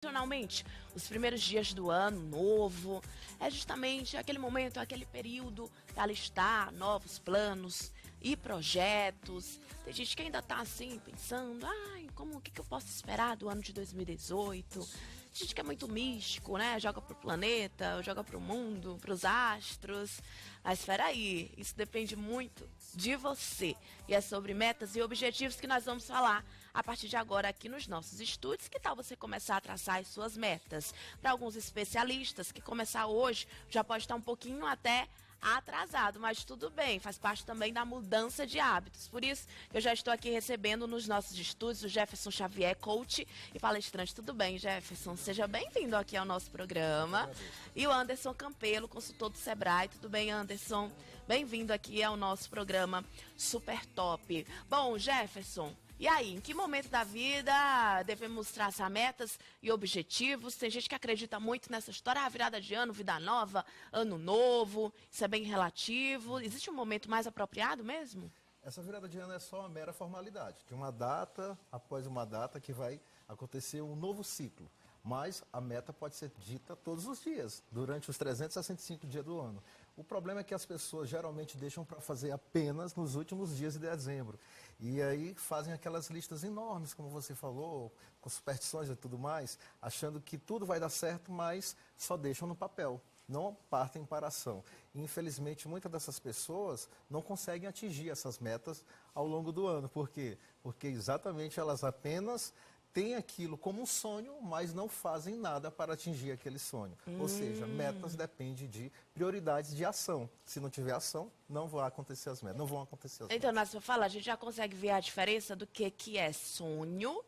Tradicionalmente, os primeiros dias do ano novo é justamente aquele momento, aquele período para alistar novos planos e projetos. Tem gente que ainda tá assim, pensando, o que eu posso esperar do ano de 2018? Tem gente que é muito místico, né? Joga pro planeta, joga pro mundo, pros astros. Mas espera aí, isso depende muito de você. E é sobre metas e objetivos que nós vamos falar a partir de agora aqui nos nossos estúdios. Que tal você começar a traçar as suas metas? Para alguns especialistas, que começar hoje já pode estar um pouquinho até atrasado, mas tudo bem, faz parte também da mudança de hábitos. Por isso, eu já estou aqui recebendo nos nossos estúdios o Jefferson Xavier, coach e palestrante. Tudo bem, Jefferson? Seja bem-vindo aqui ao nosso programa. E o Anderson Campelo, consultor do Sebrae. Tudo bem, Anderson? Bem-vindo aqui ao nosso programa Super Top. Bom, Jefferson, e aí, em que momento da vida devemos traçar metas e objetivos? Tem gente que acredita muito nessa história, virada de ano, vida nova, ano novo, isso é bem relativo. Existe um momento mais apropriado mesmo? Essa virada de ano é só uma mera formalidade, de uma data após uma data que vai acontecer um novo ciclo. Mas a meta pode ser dita todos os dias, durante os 365 dias do ano. O problema é que as pessoas geralmente deixam para fazer apenas nos últimos dias de dezembro. E aí fazem aquelas listas enormes, como você falou, com superstições e tudo mais, achando que tudo vai dar certo, mas só deixam no papel. Não partem para a ação. E, infelizmente, muitas dessas pessoas não conseguem atingir essas metas ao longo do ano. Por quê? Porque exatamente elas apenas têm aquilo como um sonho, mas não fazem nada para atingir aquele sonho. Ou seja, metas dependem de prioridades de ação. Se não tiver ação, não vão acontecer as metas. Não vão acontecer as Então, metas. na sua fala, a gente já consegue ver a diferença do que é sonho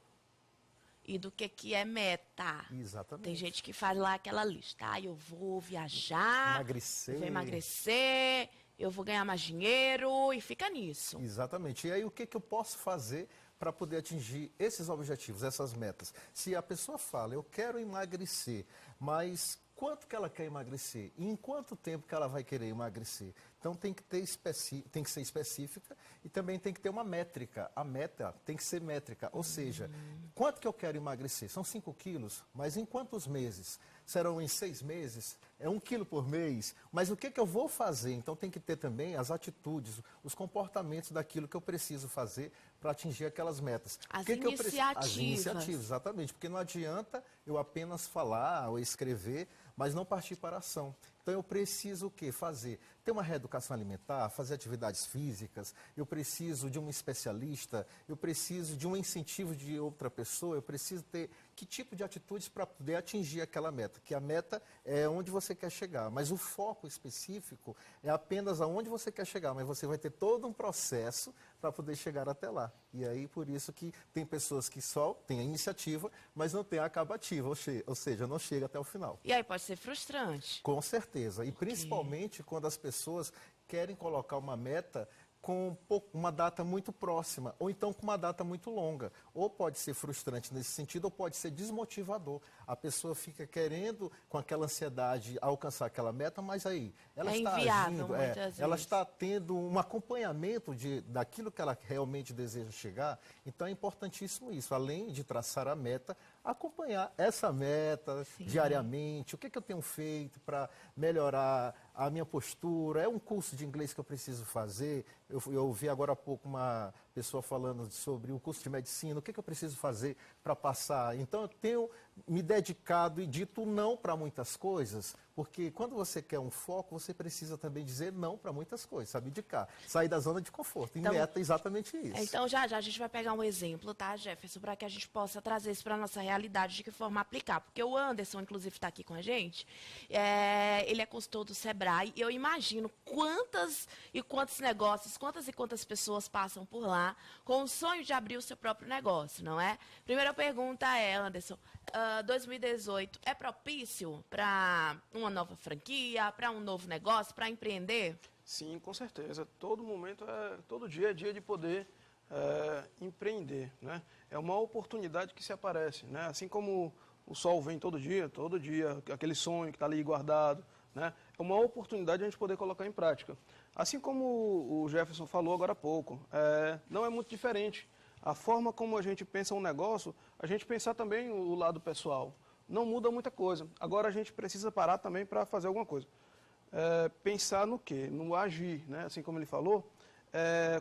e do que é meta. Exatamente. Tem gente que faz lá aquela lista. Eu vou viajar, Emagrecer. eu vou emagrecer, eu vou ganhar mais dinheiro e fica nisso. Exatamente. E aí, o que eu posso fazer para poder atingir esses objetivos, essas metas? Se a pessoa fala, eu quero emagrecer, mas quanto que ela quer emagrecer? E em quanto tempo que ela vai querer emagrecer? Então tem que ser específica e também tem que ter uma métrica. A meta tem que ser métrica, ou seja, quanto que eu quero emagrecer? São 5 quilos, mas em quantos meses? Serão em 6 meses? É 1 quilo por mês? Mas o que eu vou fazer? Então tem que ter também as atitudes, os comportamentos daquilo que eu preciso fazer para atingir aquelas metas. As iniciativas. As iniciativas, exatamente. Porque não adianta eu apenas falar ou escrever, mas não partir para a ação. Então eu preciso o quê? Fazer? Ter uma reeducação alimentar, fazer atividades físicas, eu preciso de um especialista, eu preciso de um incentivo de outra pessoa, eu preciso ter que tipo de atitudes para poder atingir aquela meta? Que a meta é onde você quer chegar, mas o foco específico é apenas aonde você quer chegar, mas você vai ter todo um processo para poder chegar até lá. E aí, por isso que tem pessoas que só têm a iniciativa, mas não têm a acabativa, ou seja, não chega até o final. E aí pode ser frustrante. Com certeza, e principalmente quando as pessoas querem colocar uma meta com uma data muito próxima, ou então com uma data muito longa. Ou pode ser frustrante nesse sentido, ou pode ser desmotivador. A pessoa fica querendo, com aquela ansiedade, alcançar aquela meta, mas aí ela está agindo, ela está tendo um acompanhamento daquilo que ela realmente deseja chegar. Então é importantíssimo isso, além de traçar a meta, acompanhar essa meta diariamente. O que eu tenho feito para melhorar a minha postura? É um curso de inglês que eu preciso fazer? Eu ouvi agora há pouco uma pessoa falando sobre o curso de medicina. O que eu preciso fazer para passar? Então eu tenho me dedicado e dito não para muitas coisas, porque quando você quer um foco, você precisa também dizer não para muitas coisas, sabe? Indicar, sair da zona de conforto. Então, e meta é exatamente isso. Então já a gente vai pegar um exemplo, tá, Jefferson, para que a gente possa trazer isso para a nossa realidade, de que forma aplicar. Porque o Anderson, inclusive, está aqui com a gente, ele é consultor do Sebrae, e eu imagino quantos negócios, quantas e quantas pessoas passam por lá com o sonho de abrir o seu próprio negócio, não é? Primeira pergunta é, Anderson, 2018 é propício para uma nova franquia, para um novo negócio, para empreender? Sim, com certeza. Todo momento, todo dia é dia de poder empreender, né? É uma oportunidade que se aparece, né? Assim como o sol vem todo dia, aquele sonho que está ali guardado, né? É uma oportunidade de a gente poder colocar em prática. Assim como o Jefferson falou agora há pouco, não é muito diferente. A forma como a gente pensa um negócio, a gente pensar também o lado pessoal. não muda muita coisa. Agora a gente precisa parar também para fazer alguma coisa. Pensar no quê? No agir, né? Assim como ele falou,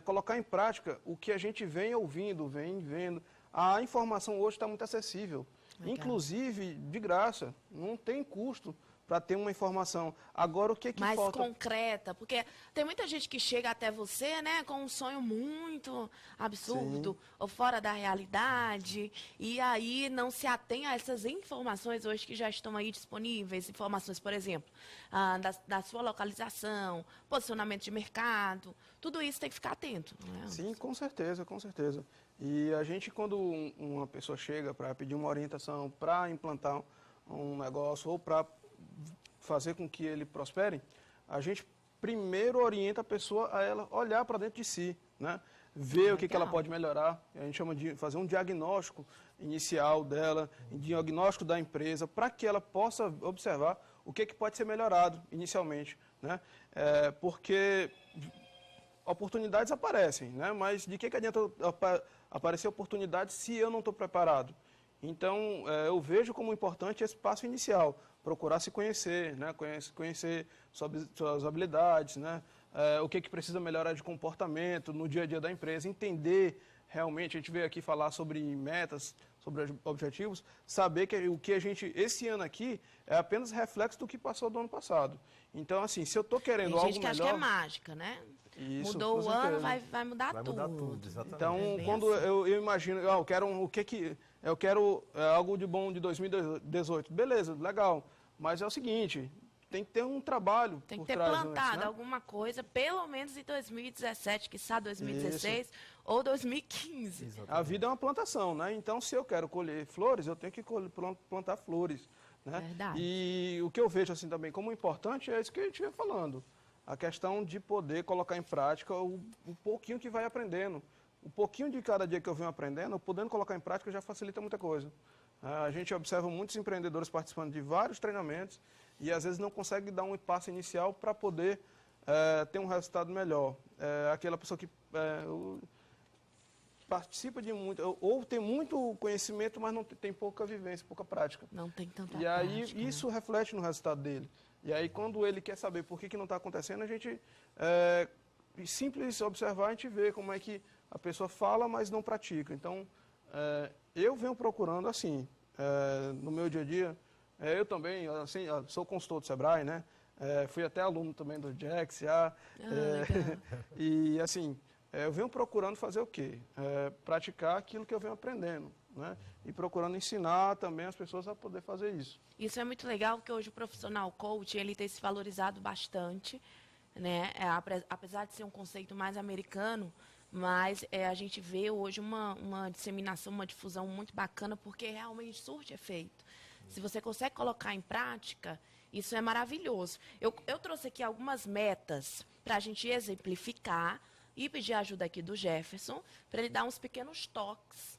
colocar em prática o que a gente vem ouvindo, vem vendo. A informação hoje está muito acessível, inclusive de graça, não tem custo para ter uma informação. Agora, o que mais falta? Mais concreta, porque tem muita gente que chega até você, né, com um sonho muito absurdo, sim, ou fora da realidade, e aí não se atém a essas informações hoje que já estão aí disponíveis, informações, por exemplo, da sua localização, posicionamento de mercado, tudo isso tem que ficar atento, não é? Sim, com certeza, com certeza. E a gente, quando uma pessoa chega para pedir uma orientação, para implantar um negócio ou para fazer com que ele prospere, a gente primeiro orienta a pessoa a ela olhar para dentro de si, né? Ver o que ela pode melhorar. A gente chama de fazer um diagnóstico inicial dela, um diagnóstico da empresa, para que ela possa observar o que pode ser melhorado inicialmente, né? Porque oportunidades aparecem, né? Mas de que adianta aparecer oportunidades se eu não estou preparado? Então, eu vejo como importante esse passo inicial, procurar se conhecer, né? Conhecer suas habilidades, né? O que precisa melhorar de comportamento no dia a dia da empresa, entender realmente, a gente veio aqui falar sobre metas, sobre objetivos, saber que o que a gente, esse ano aqui, é apenas reflexo do que passou do ano passado. Então, assim, se eu estou querendo algo melhor... Tem gente que acha que é mágica, né? Isso, mudou o ano, vai mudar tudo. Vai mudar tudo, exatamente. Então, quando assim, eu imagino, eu quero algo de bom de 2018, beleza, legal. Mas é o seguinte, tem que ter um trabalho tem por que ter trás plantado antes, né? alguma coisa, pelo menos em 2017, quiçá 2016 ou 2015. Exatamente. A vida é uma plantação, né? Então, se eu quero colher flores, eu tenho que plantar flores, né? Verdade. E o que eu vejo assim também como importante é isso que a gente ia falando. A questão de poder colocar em prática o pouquinho que vai aprendendo. O pouquinho de cada dia que eu venho aprendendo, podendo colocar em prática já facilita muita coisa. A gente observa muitos empreendedores participando de vários treinamentos e às vezes não consegue dar um passo inicial para poder ter um resultado melhor. Aquela pessoa que participa de muito, ou tem muito conhecimento, mas não tem pouca vivência, pouca prática. Não tem tanta E aí prática, isso reflete no resultado dele. E aí quando ele quer saber por que não está acontecendo, a gente, simples observar, a gente vê como é que a pessoa fala, mas não pratica. Então, eu venho procurando assim, no meu dia a dia, eu também, assim, sou consultor do Sebrae, né? Fui até aluno também do Jax, e assim, eu venho procurando fazer o quê? Praticar aquilo que eu venho aprendendo, né? E procurando ensinar também as pessoas a poder fazer isso. Isso é muito legal, porque hoje o profissional coach, ele tem se valorizado bastante, né? Apesar de ser um conceito mais americano, mas a gente vê hoje uma disseminação, uma difusão muito bacana, porque realmente surte efeito. Se você consegue colocar em prática, isso é maravilhoso. Eu trouxe aqui algumas metas para a gente exemplificar e pedir a ajuda aqui do Jefferson, para ele dar uns pequenos toques,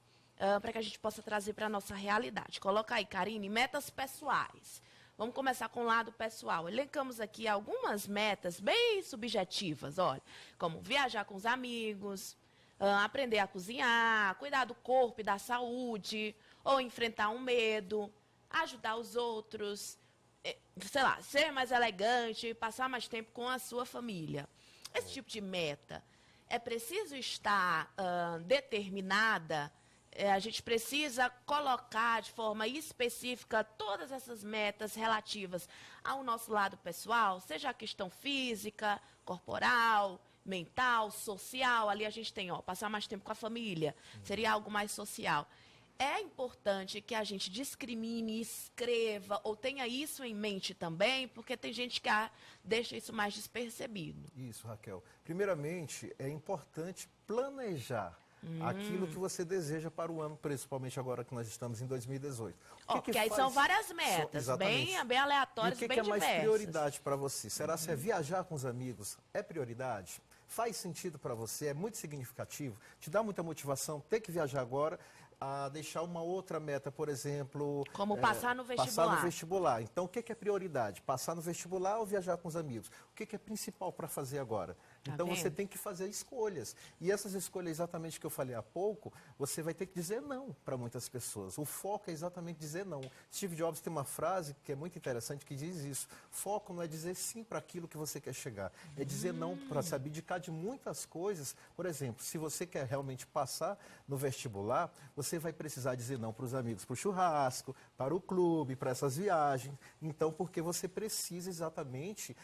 para que a gente possa trazer para a nossa realidade. Coloca aí, Karine, metas pessoais. Vamos começar com o lado pessoal. Elencamos aqui algumas metas bem subjetivas, olha, como viajar com os amigos, aprender a cozinhar, cuidar do corpo e da saúde, ou enfrentar um medo, ajudar os outros, sei lá, ser mais elegante, passar mais tempo com a sua família. Esse tipo de meta, é preciso estar determinada. A gente precisa colocar de forma específica todas essas metas relativas ao nosso lado pessoal, seja a questão física, corporal, mental, social. Ali a gente tem, passar mais tempo com a família, seria algo mais social. É importante que a gente discrimine, escreva ou tenha isso em mente também, porque tem gente que deixa isso mais despercebido. Isso, Raquel. Primeiramente, é importante planejar aquilo que você deseja para o ano, principalmente agora que nós estamos em 2018. Porque aí são várias metas, bem aleatórias, bem diversas. E o que é mais prioridade para você? Será se é viajar com os amigos? É prioridade? Faz sentido para você? É muito significativo? Te dá muita motivação ter que viajar agora? A deixar uma outra meta, por exemplo... Como passar no vestibular. Passar no vestibular. Então, o que é prioridade? Passar no vestibular ou viajar com os amigos? O que é principal para fazer agora? Então você vendo? tem que fazer escolhas. E essas escolhas, exatamente que eu falei há pouco, você vai ter que dizer não para muitas pessoas. O foco é exatamente dizer não. Steve Jobs tem uma frase que é muito interessante que diz isso. Foco não é dizer sim para aquilo que você quer chegar. É dizer não para se abdicar de muitas coisas. Por exemplo, se você quer realmente passar no vestibular, você vai precisar dizer não para os amigos, para o churrasco, para o clube, para essas viagens. Então, porque você precisa exatamente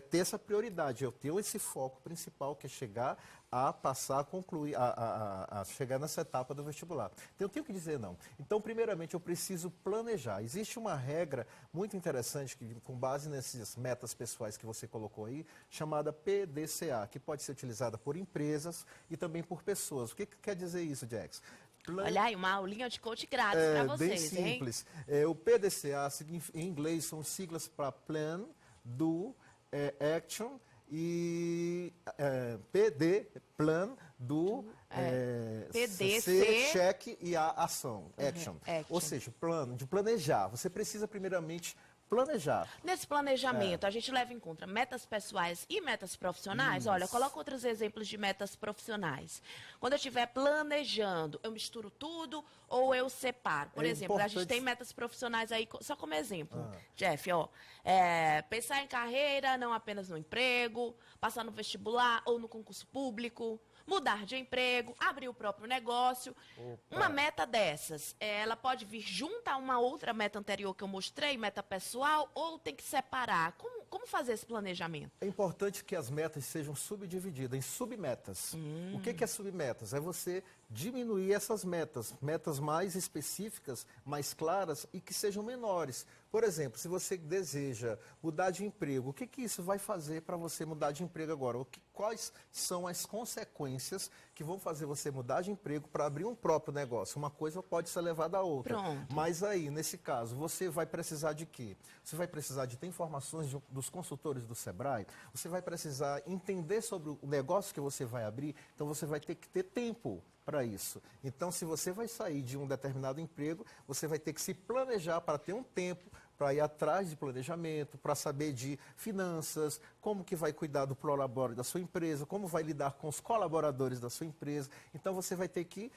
ter essa prioridade. Eu tenho esse foco principal, que é chegar a passar, a concluir, a chegar nessa etapa do vestibular. Então, eu tenho que dizer não. Então, primeiramente, eu preciso planejar. Existe uma regra muito interessante, que, com base nessas metas pessoais que você colocou aí, chamada PDCA, que pode ser utilizada por empresas e também por pessoas. O que quer dizer isso, Jax? Olha aí, uma aulinha de coach grátis para vocês, bem simples. O PDCA, em inglês, são siglas para Plan, Do, Action, e PD, Plan, Do, PDC, C, Check e A, Ação, Action. Action. Ou seja, plano, de planejar. Você precisa, primeiramente, planejar. Nesse planejamento, a gente leva em conta metas pessoais e metas profissionais. Olha, coloca outros exemplos de metas profissionais. Quando eu estiver planejando, eu misturo tudo ou eu separo? Por exemplo, a gente tem metas profissionais aí, só como exemplo, Jeff, ó. Pensar em carreira, não apenas no emprego, passar no vestibular ou no concurso público, mudar de emprego, abrir o próprio negócio. Uma meta dessas, ela pode vir junto a uma outra meta anterior que eu mostrei, meta pessoal, ou tem que separar? Como fazer esse planejamento? É importante que as metas sejam subdivididas em submetas. O que é submetas? É você diminuir essas metas, metas mais específicas, mais claras e que sejam menores. Por exemplo, se você deseja mudar de emprego, o que isso vai fazer para você mudar de emprego agora? Quais são as consequências que vão fazer você mudar de emprego para abrir um próprio negócio? Uma coisa pode ser levada à outra. Pronto. Mas aí, nesse caso, você vai precisar de quê? Você vai precisar de ter informações dos consultores do Sebrae, você vai precisar entender sobre o negócio que você vai abrir, então você vai ter que ter tempo para isso. Então, se você vai sair de um determinado emprego, você vai ter que se planejar para ter um tempo para ir atrás de planejamento, para saber de finanças, como que vai cuidar do prolabore da sua empresa, como vai lidar com os colaboradores da sua empresa. Então, você vai ter que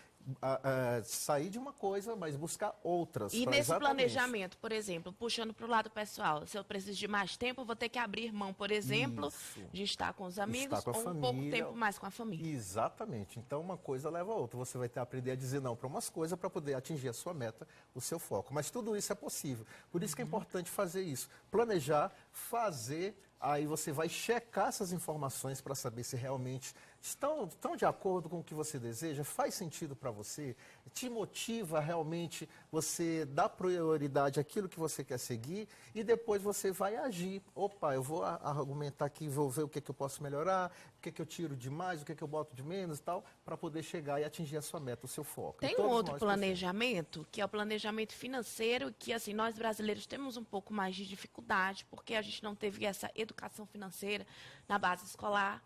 sair de uma coisa, mas buscar outras. E nesse planejamento, por exemplo, puxando para o lado pessoal, se eu preciso de mais tempo, eu vou ter que abrir mão, por exemplo, de estar com os amigos com a ou família, um pouco tempo mais com a família. Exatamente. Então, uma coisa leva a outra. Você vai ter que aprender a dizer não para umas coisas para poder atingir a sua meta, o seu foco. Mas tudo isso é possível. Por isso que é importante fazer isso. Planejar, fazer, aí você vai checar essas informações para saber se realmente estão de acordo com o que você deseja, faz sentido para você, te motiva realmente você dar prioridade àquilo que você quer seguir e depois você vai agir. Opa, eu vou argumentar aqui, vou ver o que eu posso melhorar, o que eu tiro de mais, o que eu boto de menos e tal, para poder chegar e atingir a sua meta, o seu foco. Tem um outro planejamento, que é o planejamento financeiro, que assim, nós brasileiros temos um pouco mais de dificuldade, porque a gente não teve essa educação financeira na base escolar.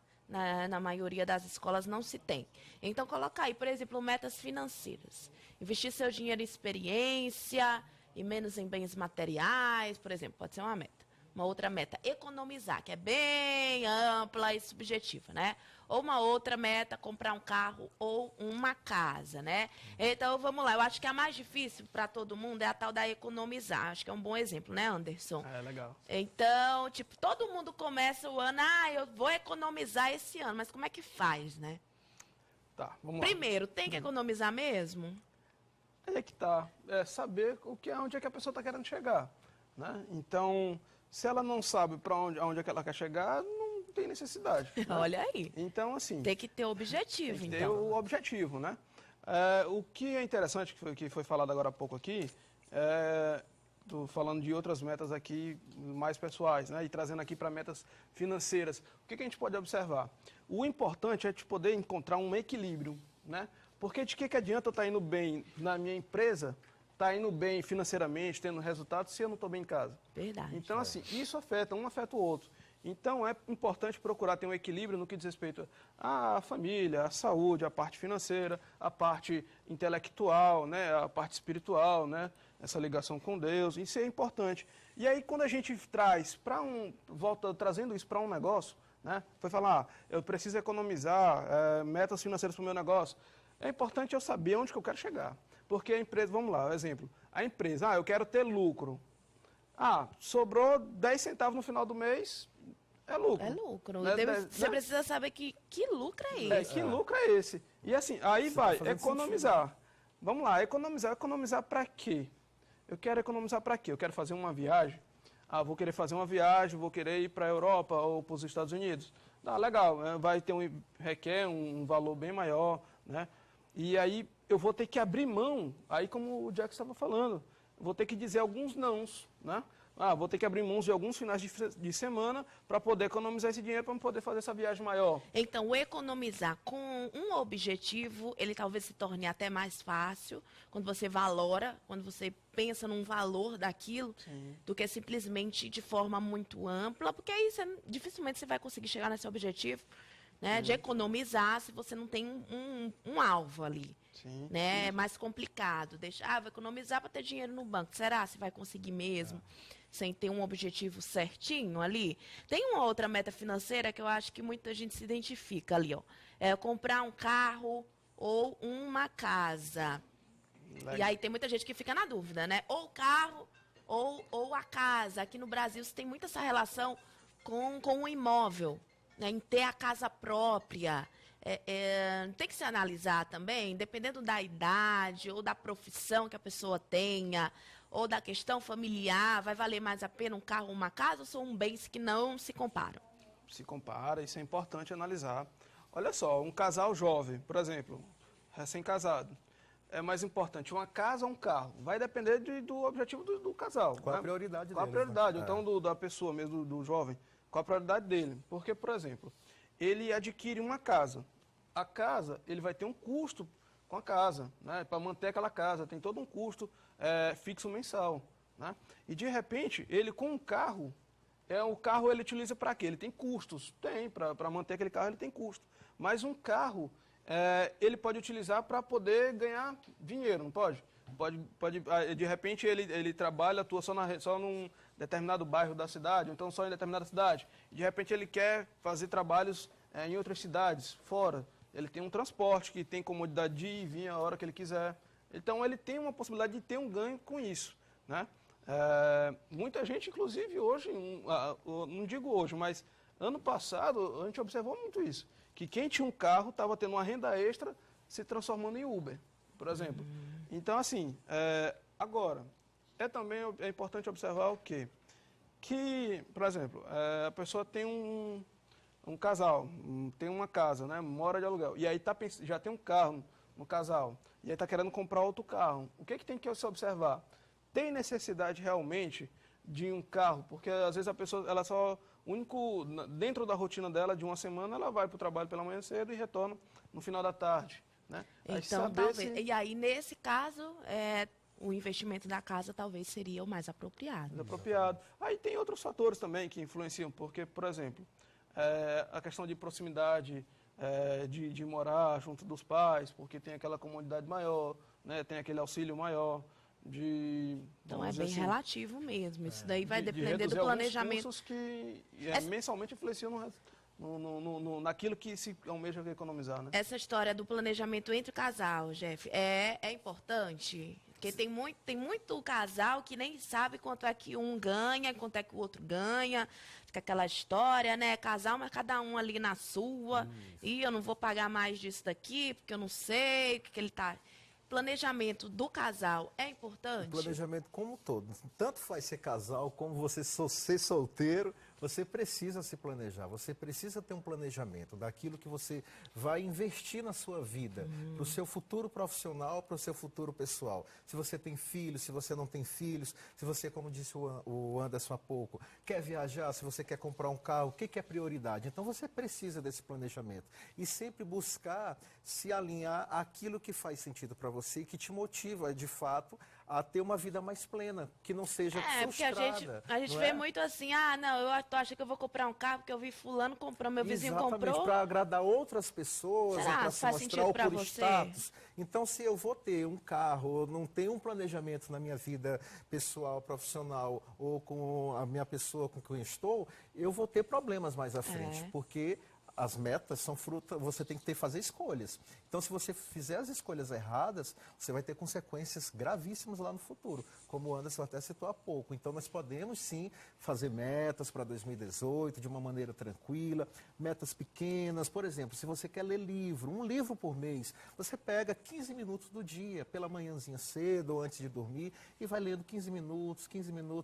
Na maioria das escolas não se tem. Então, coloca aí, por exemplo, metas financeiras. Investir seu dinheiro em experiência e menos em bens materiais, por exemplo, pode ser uma meta. Uma outra meta, economizar, que é bem ampla e subjetiva, né? Ou uma outra meta, comprar um carro ou uma casa, né? Então, vamos lá. Eu acho que a mais difícil para todo mundo é a tal da economizar. Acho que é um bom exemplo, né, Anderson? É, legal. Então, tipo, todo mundo começa o ano, eu vou economizar esse ano. Mas como é que faz, né? Tá, vamos lá. Primeiro, tem que economizar mesmo? É que tá. É saber onde é que a pessoa está querendo chegar, né? Então, se ela não sabe para onde é que ela quer chegar, não tem necessidade. Né? Olha aí. Então, assim... Tem que ter objetivo, tem que então. ter o objetivo, né? O que é interessante, que foi falado agora há pouco aqui, tô falando de outras metas aqui mais pessoais, né? E trazendo aqui para metas financeiras. O que a gente pode observar? O importante é te poder encontrar um equilíbrio, né? Porque de que adianta eu estar indo bem na minha empresa, estar indo bem financeiramente, tendo resultados, se eu não estou bem em casa? Verdade. Então, assim, isso afeta, um afeta o outro. Então, é importante procurar ter um equilíbrio no que diz respeito à família, à saúde, à parte financeira, à parte intelectual, né, à parte espiritual, né, essa ligação com Deus, isso é importante. E aí, quando a gente traz trazendo isso para um negócio, né? Foi falar, eu preciso economizar, metas financeiras para o meu negócio. É importante eu saber onde que eu quero chegar. Porque a empresa, vamos lá, exemplo, a empresa, eu quero ter lucro. Sobrou 10 centavos no final do mês, é lucro. É lucro. Né? Você precisa saber que lucro é esse. Que lucro é esse? E assim, aí vai, economizar. Vamos lá, economizar para quê? Eu quero economizar para quê? Eu quero fazer uma viagem. Vou querer fazer uma viagem, vou querer ir para a Europa ou para os Estados Unidos. Legal, requer um valor bem maior, né? E aí eu vou ter que abrir mão, aí como o Jack estava falando, vou ter que dizer alguns nãos, né? Vou ter que abrir mãos de alguns finais de semana para poder economizar esse dinheiro para poder fazer essa viagem maior. Então, o economizar com um objetivo, ele talvez se torne até mais fácil quando você valora, quando você pensa num valor daquilo, sim, do que simplesmente de forma muito ampla, porque aí dificilmente você vai conseguir chegar nesse objetivo, né, de economizar se você não tem um alvo ali. Sim, né? Sim. É mais complicado. Vou economizar para ter dinheiro no banco. Será se vai conseguir mesmo? Sem ter um objetivo certinho ali? Tem uma outra meta financeira que eu acho que muita gente se identifica ali, ó. É comprar um carro ou uma casa. Legal. E aí tem muita gente que fica na dúvida, né? Ou o carro ou a casa. Aqui no Brasil você tem muito essa relação com o imóvel, né? Em ter a casa própria. Tem que se analisar também, dependendo da idade ou da profissão que a pessoa tenha, ou da questão familiar, vai valer mais a pena um carro ou uma casa, ou são bens que não se comparam? Se compara, isso é importante analisar. Olha só, um casal jovem, por exemplo, recém-casado, é mais importante uma casa ou um carro? Vai depender do objetivo do casal. Qual a prioridade dele? Qual a prioridade, então, da pessoa mesmo, do jovem? Qual a prioridade dele? Porque, por exemplo, ele adquire uma casa. A casa, ele vai ter um custo com a casa, né? Para manter aquela casa, tem todo um custo fixo mensal, né? E de repente, ele com um carro, o carro ele utiliza para quê? Ele tem custos, para manter aquele carro ele tem custo. Mas um carro, ele pode utilizar para poder ganhar dinheiro, não pode? De repente ele trabalha, atua só num determinado bairro da cidade, ou então só em determinada cidade. De repente ele quer fazer trabalhos em outras cidades, fora. Ele tem um transporte que tem comodidade de ir e vir a hora que ele quiser. Então, ele tem uma possibilidade de ter um ganho com isso, né? Muita gente, inclusive, hoje, não digo hoje, mas ano passado, a gente observou muito isso. Que quem tinha um carro estava tendo uma renda extra se transformando em Uber, por exemplo. Então, assim, agora, também é importante observar o quê? Que, por exemplo, a pessoa tem um casal, tem uma casa, né, mora de aluguel, e aí já tem um carro no casal, e aí está querendo comprar outro carro. O que tem que se observar? Tem necessidade realmente de um carro? Porque às vezes a pessoa, ela só, dentro da rotina dela, de uma semana, ela vai para o trabalho pela manhã cedo e retorna no final da tarde, né? Então, talvez, e aí nesse caso, o investimento da casa talvez seria o mais apropriado. Aí tem outros fatores também que influenciam, porque, por exemplo, a questão de proximidade, de morar junto dos pais, porque tem aquela comodidade maior, né, tem aquele auxílio maior. Então é bem assim, relativo mesmo, isso daí vai depender do planejamento. Custos que mensalmente influenciam naquilo que se almeja economizar, né? Essa história do planejamento entre o casal, Jeff, é importante. Porque tem muito casal que nem sabe quanto é que um ganha, quanto é que o outro ganha. Fica aquela história, né? Casal, mas cada um ali na sua. E eu não vou pagar mais disso daqui, porque eu não sei o que ele tá... Planejamento do casal é importante? O planejamento como um todo. Tanto faz ser casal, como você ser solteiro, você precisa se planejar. Você precisa ter um planejamento daquilo que você vai investir na sua vida, para o seu futuro profissional, para o seu futuro pessoal. Se você tem filhos, se você não tem filhos, se você, como disse o Anderson há pouco, quer viajar, se você quer comprar um carro, o que é prioridade? Então você precisa desse planejamento. E sempre buscar se alinhar àquilo que faz sentido para você e que te motiva, de fato, a ter uma vida mais plena, que não seja Porque frustrada. a gente não vê é? muito assim, não, eu acho que eu vou comprar um carro porque eu vi fulano comprou, meu vizinho Exatamente, comprou. para agradar outras pessoas, Será? para se Faz mostrar sentido ou pra por você? status. Então, se eu vou ter um carro, ou não tenho um planejamento na minha vida pessoal, profissional, ou com a minha pessoa com quem eu estou, eu vou ter problemas mais à frente, porque as metas são fruto, você tem que fazer escolhas. Então, se você fizer as escolhas erradas, você vai ter consequências gravíssimas lá no futuro, como o Anderson até citou há pouco. Então, nós podemos sim fazer metas para 2018 de uma maneira tranquila, metas pequenas. Por exemplo, se você quer ler livro, um livro por mês, você pega 15 minutos do dia, pela manhãzinha cedo ou antes de dormir, e vai lendo 15 minutos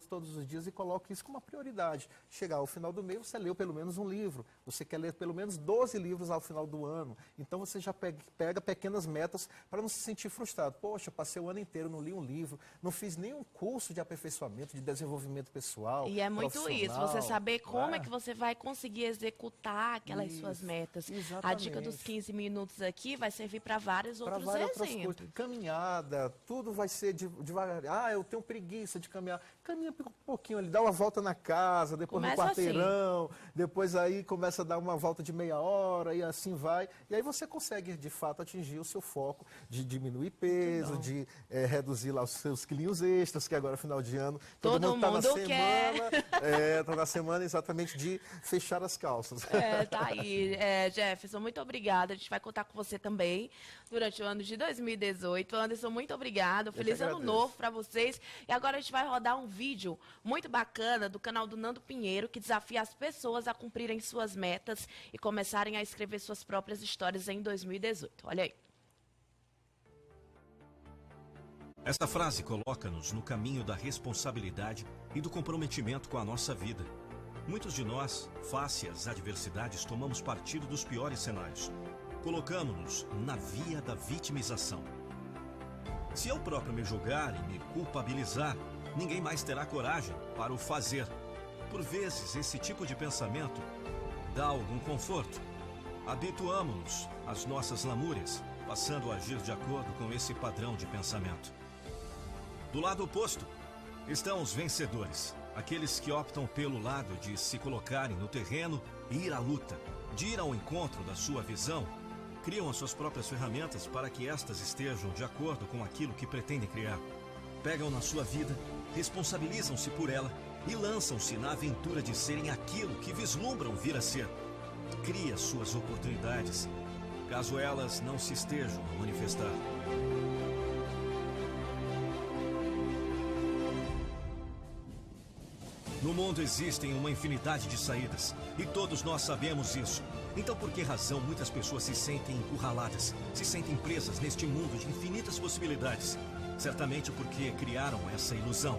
todos os dias e coloca isso como uma prioridade. Chegar ao final do mês, você leu pelo menos um livro, você quer ler pelo menos 12 livros ao final do ano. Então você já pega pequenas metas para não se sentir frustrado. Poxa, passei o ano inteiro, não li um livro, não fiz nenhum curso de aperfeiçoamento, de desenvolvimento pessoal. E é muito isso, você saber como é que você vai conseguir executar aquelas suas metas. Exatamente. A dica dos 15 minutos aqui vai servir para vários outros exemplos. Coisas. Caminhada, tudo vai ser devagar. Eu tenho preguiça de caminhar. Caminha um pouquinho ali, dá uma volta na casa, depois Começa no quarteirão, depois aí começa a dar uma volta de meia hora e assim vai. E aí você consegue, de fato, atingir o seu foco de diminuir peso, de reduzir lá os seus quilinhos extras, que agora, final de ano, todo mundo está na semana. Está na semana exatamente de fechar as calças. Tá aí. Jefferson, muito obrigada. A gente vai contar com você também durante o ano de 2018. Anderson, muito obrigado. Feliz ano novo para vocês. E agora a gente vai rodar um vídeo muito bacana do canal do Nando Pinheiro, que desafia as pessoas a cumprirem suas metas e começarem a escrever suas próprias histórias em 2018. Olha aí. Esta frase coloca-nos no caminho da responsabilidade e do comprometimento com a nossa vida. Muitos de nós, face às adversidades, tomamos partido dos piores cenários. Colocamos-nos na via da vitimização. Se eu próprio me julgar e me culpabilizar, ninguém mais terá coragem para o fazer. Por vezes, esse tipo de pensamento dá algum conforto. Habituamo-nos às nossas lamúrias, passando a agir de acordo com esse padrão de pensamento. Do lado oposto, estão os vencedores, aqueles que optam pelo lado de se colocarem no terreno e ir à luta, de ir ao encontro da sua visão, criam as suas próprias ferramentas para que estas estejam de acordo com aquilo que pretendem criar. Pegam na sua vida, responsabilizam-se por ela e lançam-se na aventura de serem aquilo que vislumbram vir a ser. Cria suas oportunidades, caso elas não se estejam a manifestar. No mundo existem uma infinidade de saídas, e todos nós sabemos isso. Então por que razão muitas pessoas se sentem encurraladas, se sentem presas neste mundo de infinitas possibilidades? Certamente porque criaram essa ilusão.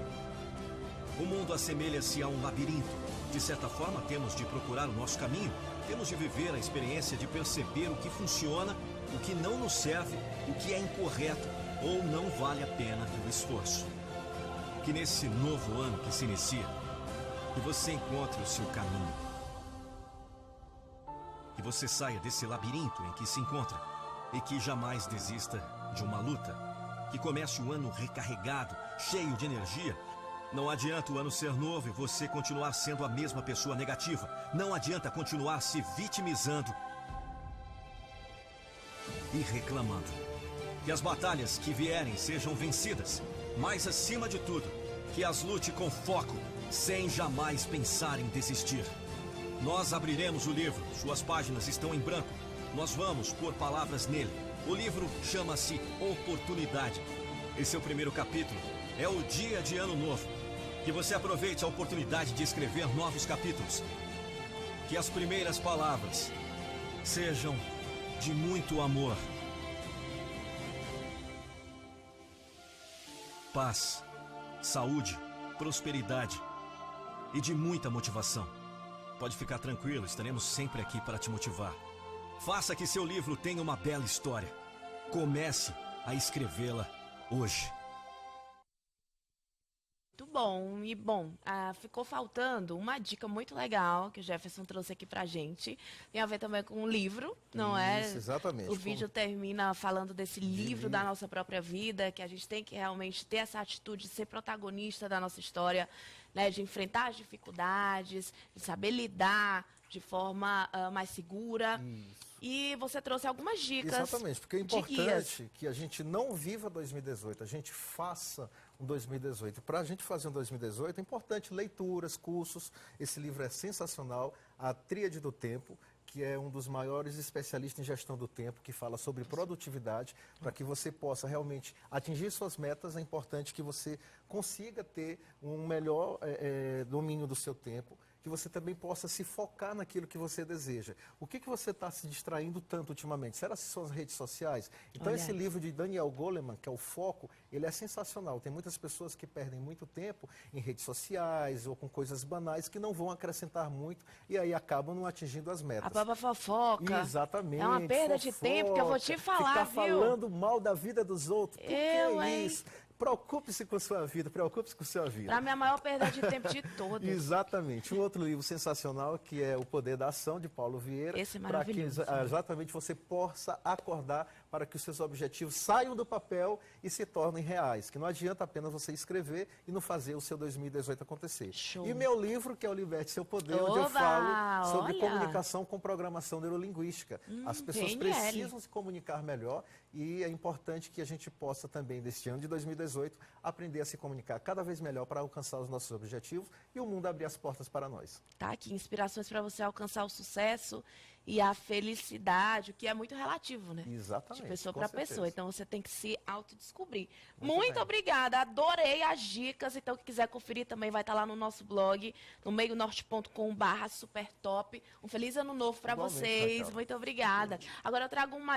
O mundo assemelha-se a um labirinto. De certa forma, temos de procurar o nosso caminho, temos de viver a experiência de perceber o que funciona, o que não nos serve, o que é incorreto ou não vale a pena o esforço. Que nesse novo ano que se inicia, que você encontre o seu caminho. Que você saia desse labirinto em que se encontra e que jamais desista de uma luta. Que comece o ano recarregado, cheio de energia. Não adianta o ano ser novo e você continuar sendo a mesma pessoa negativa. Não adianta continuar se vitimizando e reclamando. Que as batalhas que vierem sejam vencidas, mas acima de tudo, que as lute com foco, sem jamais pensar em desistir. Nós abriremos o livro, suas páginas estão em branco. Nós vamos pôr palavras nele. O livro chama-se Oportunidade. Esse é o primeiro capítulo. É o dia de ano novo. Que você aproveite a oportunidade de escrever novos capítulos. Que as primeiras palavras sejam de muito amor, paz, saúde, prosperidade e de muita motivação. Pode ficar tranquilo, estaremos sempre aqui para te motivar. Faça que seu livro tenha uma bela história. Comece a escrevê-la hoje. Muito bom. Ficou faltando uma dica muito legal que o Jefferson trouxe aqui pra gente. Tem a ver também com um livro, não é? Isso, exatamente. O vídeo termina falando desse livro da nossa própria vida, que a gente tem que realmente ter essa atitude de ser protagonista da nossa história, né? De enfrentar as dificuldades, de saber lidar de forma mais segura. Isso. E você trouxe algumas dicas. Exatamente, porque é importante que a gente não viva 2018, a gente faça um 2018. Para a gente fazer um 2018, é importante leituras, cursos. Esse livro é sensacional, A Tríade do Tempo, que é um dos maiores especialistas em gestão do tempo, que fala sobre produtividade. Para que você possa realmente atingir suas metas, é importante que você consiga ter um melhor domínio do seu tempo, que você também possa se focar naquilo que você deseja. O que você está se distraindo tanto ultimamente? Será que são as redes sociais? Então, esse livro de Daniel Goleman, que é o Foco, ele é sensacional. Tem muitas pessoas que perdem muito tempo em redes sociais ou com coisas banais que não vão acrescentar muito e aí acabam não atingindo as metas. A própria fofoca. Exatamente. É uma perda de tempo que eu vou te falar, ficar viu? falando mal da vida dos outros. Por que isso? Preocupe-se com sua vida, preocupe-se com sua vida. Para mim, a maior perda de tempo de todas. Exatamente. Um outro livro sensacional, que é O Poder da Ação, de Paulo Vieira. Esse é maravilhoso. Para que exatamente você possa acordar para que os seus objetivos saiam do papel e se tornem reais. Que não adianta apenas você escrever e não fazer o seu 2018 acontecer. Show. E meu livro, que é o Liberte Seu Poder, onde eu falo sobre comunicação com programação neurolinguística. As pessoas precisam se comunicar melhor e é importante que a gente possa também, neste ano de 2018, aprender a se comunicar cada vez melhor para alcançar os nossos objetivos e o mundo abrir as portas para nós. Tá aqui, inspirações para você alcançar o sucesso e a felicidade, o que é muito relativo, né? Exatamente. De pessoa para pessoa. Então você tem que se autodescobrir. Muito obrigada, adorei as dicas. Então, quem quiser conferir também vai estar lá no nosso blog, no meionorte.com/supertop. Um feliz ano novo para vocês. Raquel. Muito obrigada. Agora eu trago uma